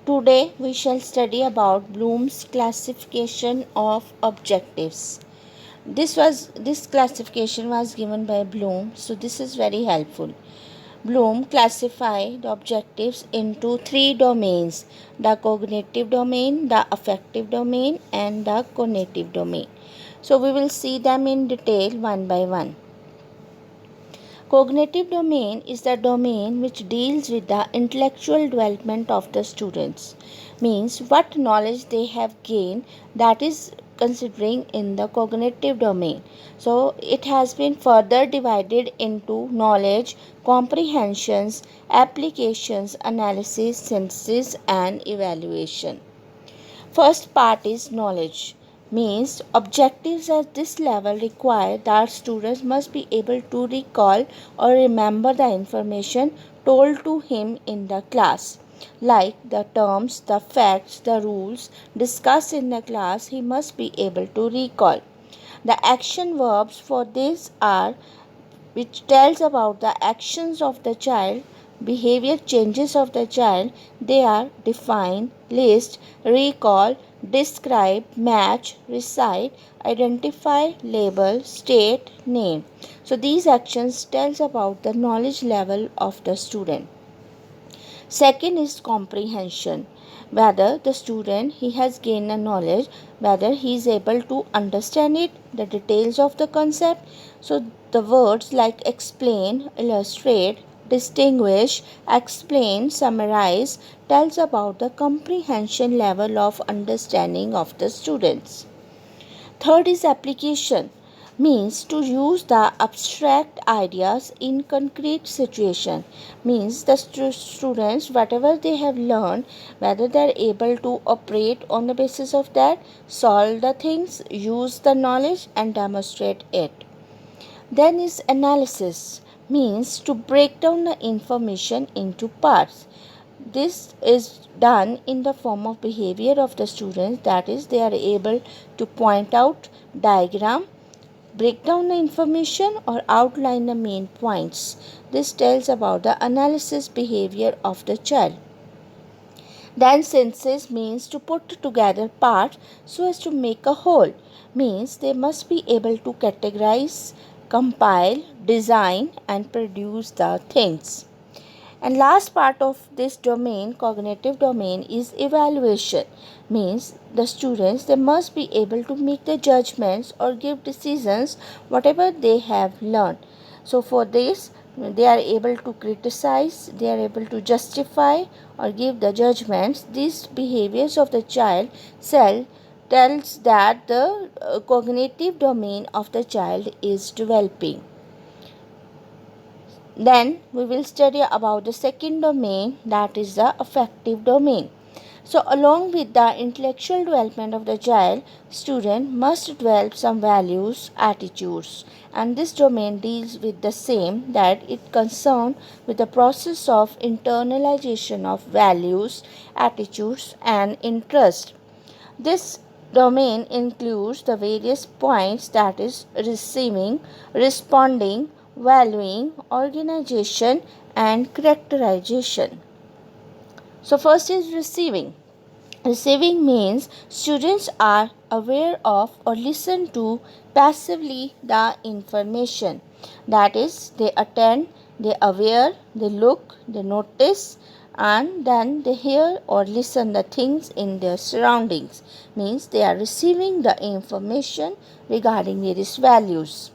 Today we shall study about Bloom's classification of objectives. This classification was given by Bloom, so this is very helpful. Bloom classified objectives into three domains: the cognitive domain, the affective domain, and the cognitive domain. So we will see them in detail one by one. Cognitive domain is the domain which deals with the intellectual development of the students, means what knowledge they have gained, that is considering in the cognitive domain. So it has been further divided into knowledge, comprehensions, applications, analysis, synthesis, and evaluation. First part is knowledge, means objectives at this level require that students must be able to recall or remember the information told to him in the class, like the terms, the facts, the rules discussed in the class. He must be able to recall. The action verbs for this are which tells about the actions of the child, behavior changes of the child. They are define, list, recall, describe, match, recite, identify, label, state, name. So these actions tells about the knowledge level of the student. Second is comprehension, whether the student he has gained a knowledge, whether he is able to understand it, the details of the concept. So the words like explain, illustrate, distinguish, explain, summarize tells about the comprehension level of understanding of the students. Third is application, means to use the abstract ideas in concrete situation, means the students whatever they have learned, whether they are able to operate on the basis of that, solve the things, use the knowledge and demonstrate it. Then is analysis, means to break down the information into parts. This is done in the form of behavior of the students, that is they are able to point out diagram, break down the information or outline the main points. This tells about the analysis behavior of the child. Then synthesis, means to put together parts so as to make a whole, means they must be able to categorize, compile, design and produce the things. And last part of this domain, cognitive domain, is evaluation, means the students they must be able to make the judgments or give decisions whatever they have learned. So for this they are able to criticize, they are able to justify or give the judgments. These behaviors of the child cell tells that the cognitive domain of the child is developing. Then we will study about the second domain, that is the affective domain. So along with the intellectual development of the child, student must develop some values, attitudes, and this domain deals with the same, that it concerned with the process of internalization of values, attitudes and interest. This domain includes the various points, that is receiving, responding, valuing, organization and characterization. So first is receiving. Receiving means students are aware of or listen to passively the information, that is they attend, they aware, they look, they notice and then they hear or listen the things in their surroundings, means they are receiving the information regarding various values.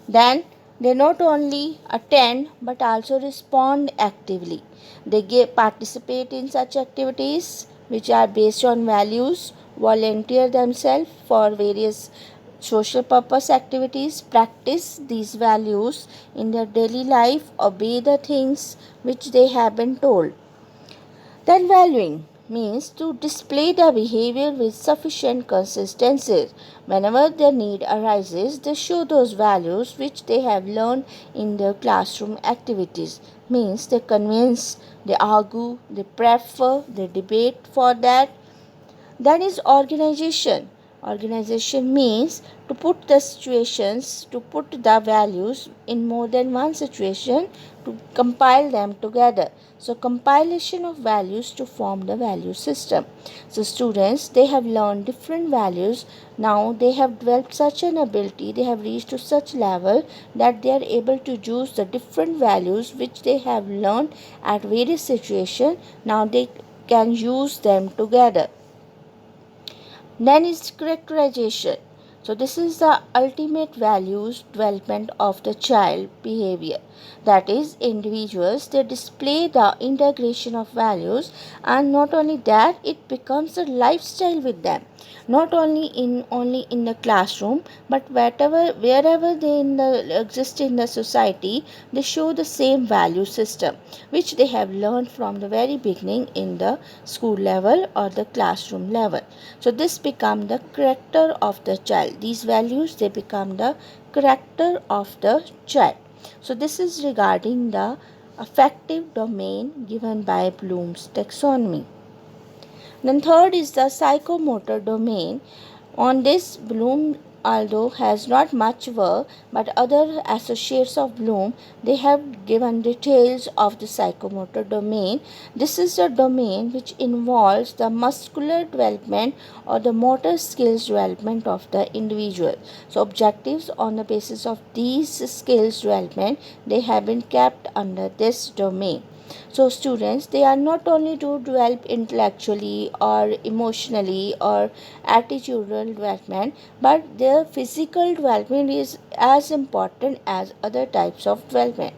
Then they not only attend but also respond actively. They participate in such activities which are based on values, volunteer themselves for various social purpose activities, practice these values in their daily life, obey the things which they have been told. Then valuing means to display the behavior with sufficient consistency. Whenever the need arises, they show those values which they have learned in their classroom activities. Means they convince, they argue, they prefer, they debate for that. Then is organization, Organization means to put the situations, to put the values in more than one situation, to compile them together. So compilation of values to form the value system. So students, they have learned different values. Now they have developed such an ability, they have reached to such level that they are able to use the different values which they have learned at various situations. Now they can use them together. Then is characterization. So this is the ultimate values development of the child behavior. That is, individuals, they display the integration of values, and not only that, it becomes a lifestyle with them. Not only in the classroom, but wherever they exist in the society, they show the same value system which they have learned from the very beginning in the school level or the classroom level. So this become the character of the child. These values, they become the character of the child. So this is regarding the affective domain given by Bloom's taxonomy. Then third is the psychomotor domain. On this, Bloom, although has not much work, but other associates of Bloom, they have given details of the psychomotor domain. This is the domain which involves the muscular development or the motor skills development of the individual. So objectives on the basis of these skills development, they have been kept under this domain. So students, they are not only to develop intellectually or emotionally or attitudinal development, but their physical development is as important as other types of development.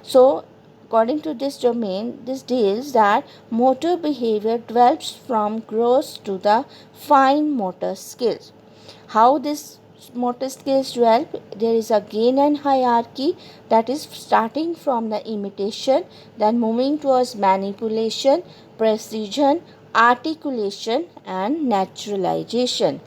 So according to this domain, this deals that motor behavior develops from gross to the fine motor skills. How this motor skills develop? There is again an hierarchy, that is starting from the imitation, then moving towards manipulation, precision, articulation, and naturalization.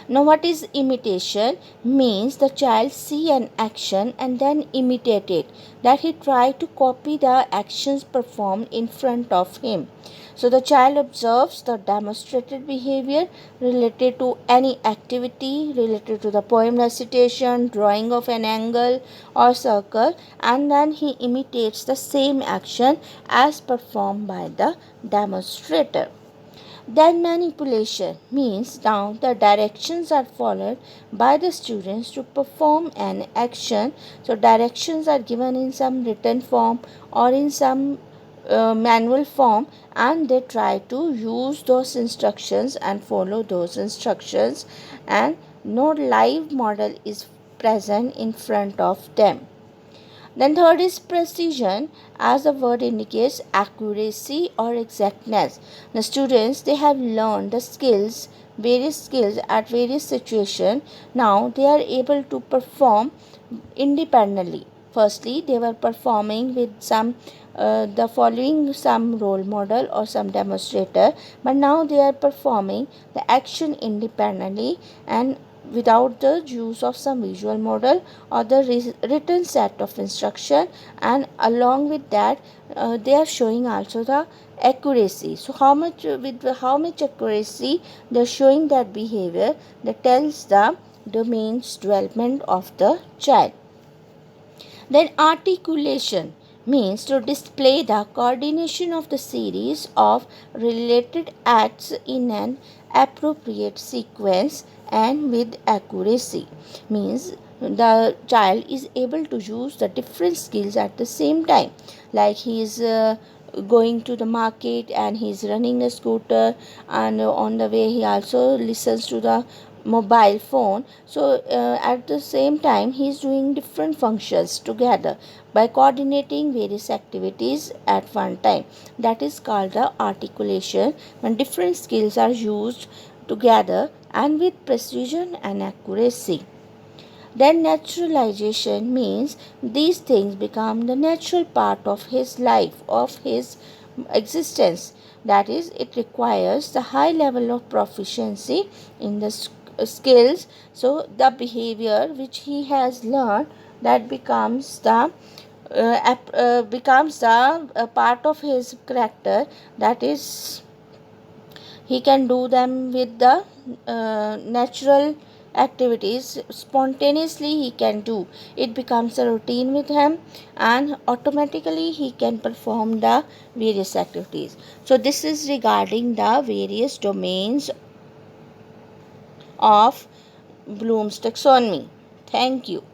Now, what is imitation? Means the child see an action and then imitate it. That he try to copy the actions performed in front of him. So the child observes the demonstrated behavior related to any activity, related to the poem recitation, drawing of an angle or circle, and then he imitates the same action as performed by the demonstrator. Then manipulation means now the directions are followed by the students to perform an action. So directions are given in some written form or in some manual form, and they try to use those instructions and follow those instructions, and no live model is present in front of them. Then third is precision, as the word indicates, accuracy or exactness. The students, they have learned the skills, various skills at various situations. Now they are able to perform independently. Firstly, they were performing with some the following some role model or some demonstrator, but now they are performing the action independently and without the use of some visual model or the written set of instruction, and along with that they are showing also the accuracy. So how much accuracy they are showing that behavior, that tells the domains development of the child. Then articulation means to display the coordination of the series of related acts in an appropriate sequence and with accuracy. Means the child is able to use the different skills at the same time, like he is going to the market and he is running a scooter, and on the way he also listens to the mobile phone. So at the same time he is doing different functions together by coordinating various activities at one time. That is called the articulation, when different skills are used together and with precision and accuracy. Then naturalization means these things become the natural part of his life, of his existence. That is, it requires the high level of proficiency in the skills. So the behavior which he has learned, that becomes the part of his character. That is, He can do them with the natural activities. Spontaneously he can do it, becomes a routine with him, and automatically he can perform the various activities. So this is regarding the various domains of Bloom's taxonomy. Thank you.